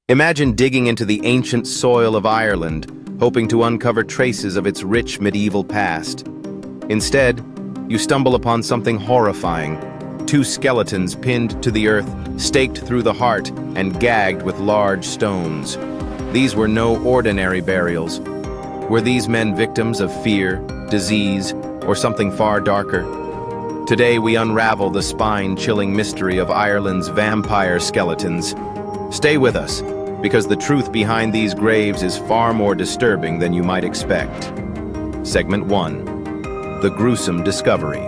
Imagine digging into the ancient soil of Ireland, hoping to uncover traces of its rich medieval past. Instead, you stumble upon something horrifying: two skeletons pinned to the earth, staked through the heart, and gagged with large stones. These were no ordinary burials. Were these men victims of fear, disease, or something far darker? Today we unravel the spine-chilling mystery of Ireland's vampire skeletons. Stay with us, because the truth behind these graves is far more disturbing than you might expect. Segment 1. The Gruesome Discovery.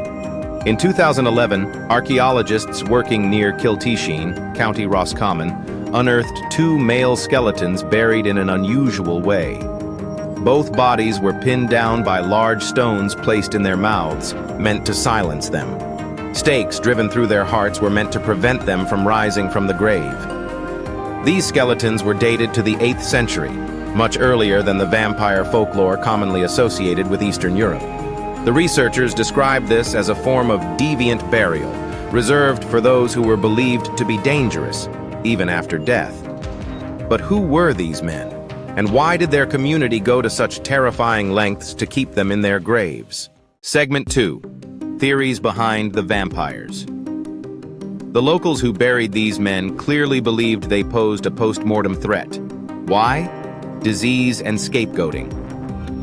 In 2011, archaeologists working near Kiltisheen, County Roscommon, unearthed two male skeletons buried in an unusual way. Both bodies were pinned down by large stones placed in their mouths, meant to silence them. Stakes driven through their hearts were meant to prevent them from rising from the grave. These skeletons were dated to the 8th century, much earlier than the vampire folklore commonly associated with Eastern Europe. The researchers described this as a form of deviant burial, reserved for those who were believed to be dangerous, even after death. But who were these men? And why did their community go to such terrifying lengths to keep them in their graves? Segment 2. Theories behind the vampires. The locals who buried these men clearly believed they posed a post-mortem threat. Why? Disease and scapegoating.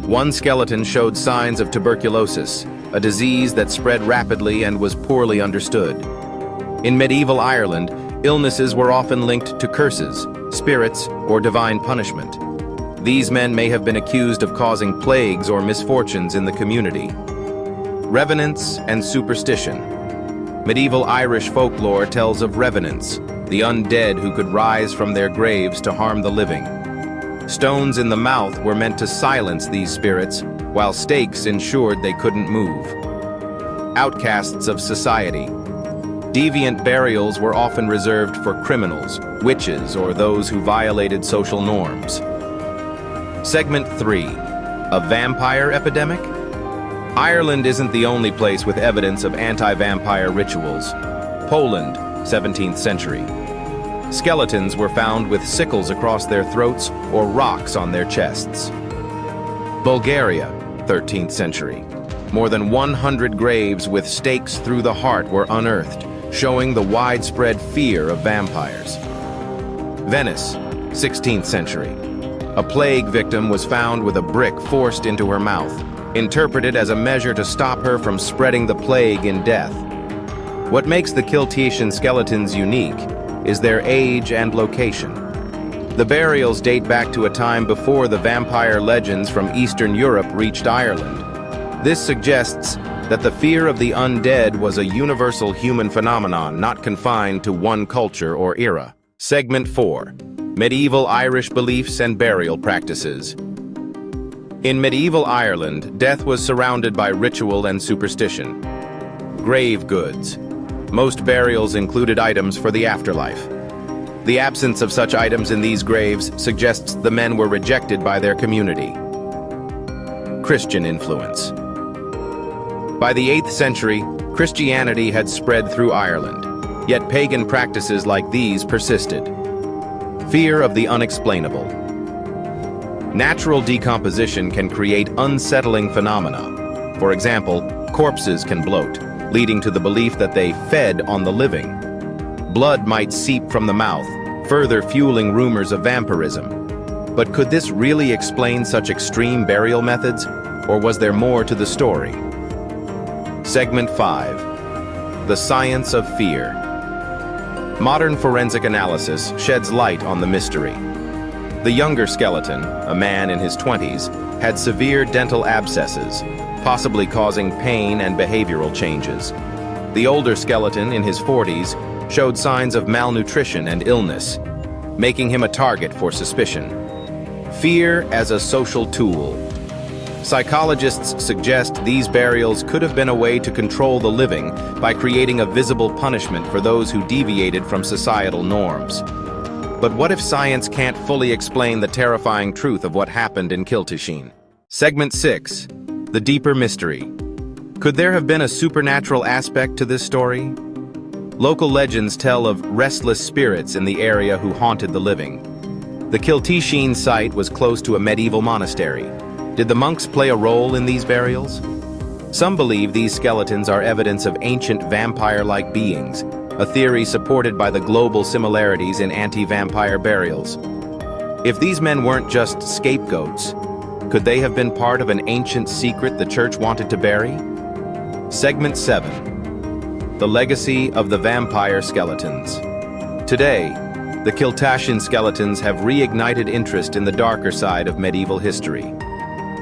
One skeleton showed signs of tuberculosis, a disease that spread rapidly and was poorly understood. In medieval Ireland, illnesses were often linked to curses, spirits, or divine punishment. These men may have been accused of causing plagues or misfortunes in the community. Revenants and superstition. Medieval Irish folklore tells of revenants, the undead who could rise from their graves to harm the living. Stones in the mouth were meant to silence these spirits, while stakes ensured they couldn't move. Outcasts of society. Deviant burials were often reserved for criminals, witches, or those who violated social norms. Segment 3. A vampire epidemic? Ireland isn't the only place with evidence of anti-vampire rituals. Poland, 17th century. Skeletons were found with sickles across their throats or rocks on their chests. Bulgaria, 13th century. More than 100 graves with stakes through the heart were unearthed, showing the widespread fear of vampires. Venice, 16th century. A plague victim was found with a brick forced into her mouth, interpreted as a measure to stop her from spreading the plague in death. What makes the Kiltisheen skeletons unique is their age and location. The burials date back to a time before the vampire legends from Eastern Europe reached Ireland. This suggests that the fear of the undead was a universal human phenomenon, not confined to one culture or era. Segment 4. Medieval Irish beliefs and burial practices. In medieval Ireland, death was surrounded by ritual and superstition. Grave goods. Most burials included items for the afterlife. The absence of such items in these graves suggests the men were rejected by their community. Christian influence. By the 8th century, Christianity had spread through Ireland, yet pagan practices like these persisted. Fear of the unexplainable. Natural decomposition can create unsettling phenomena. For example, corpses can bloat, leading to the belief that they fed on the living. Blood might seep from the mouth, further fueling rumors of vampirism. But could this really explain such extreme burial methods, or was there more to the story? Segment 5. The Science of Fear. Modern forensic analysis sheds light on the mystery. The younger skeleton, a man in his 20s, had severe dental abscesses, possibly causing pain and behavioral changes. The older skeleton, in his 40s, showed signs of malnutrition and illness, making him a target for suspicion. Fear as a social tool. Psychologists suggest these burials could have been a way to control the living by creating a visible punishment for those who deviated from societal norms. But what if science can't fully explain the terrifying truth of what happened in Kiltisheen? Segment 6. The Deeper Mystery. Could there have been a supernatural aspect to this story? Local legends tell of restless spirits in the area who haunted the living. The Kiltishin site was close to a medieval monastery. Did the monks play a role in these burials? Some believe these skeletons are evidence of ancient vampire-like beings, a theory supported by the global similarities in anti-vampire burials. If these men weren't just scapegoats, could they have been part of an ancient secret the church wanted to bury? Segment 7. The Legacy of the Vampire Skeletons. Today, the Kiltashin skeletons have reignited interest in the darker side of medieval history.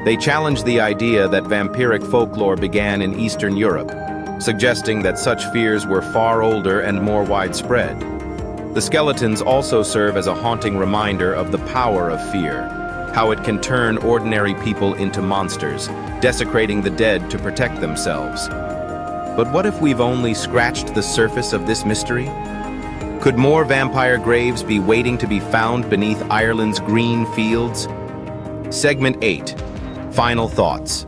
They challenge the idea that vampiric folklore began in Eastern Europe, suggesting that such fears were far older and more widespread. The skeletons also serve as a haunting reminder of the power of fear, how it can turn ordinary people into monsters, desecrating the dead to protect themselves. But what if we've only scratched the surface of this mystery? Could more vampire graves be waiting to be found beneath Ireland's green fields? Segment 8. Final thoughts.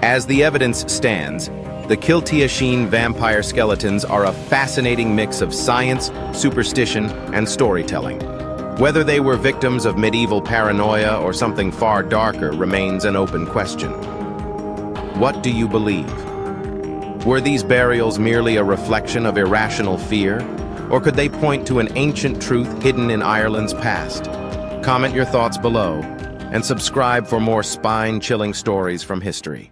As the evidence stands, the Kiltishin vampire skeletons are a fascinating mix of science, superstition, and storytelling. Whether they were victims of medieval paranoia or something far darker remains an open question. What do you believe? Were these burials merely a reflection of irrational fear, or could they point to an ancient truth hidden in Ireland's past? Comment your thoughts below, and subscribe for more spine-chilling stories from history.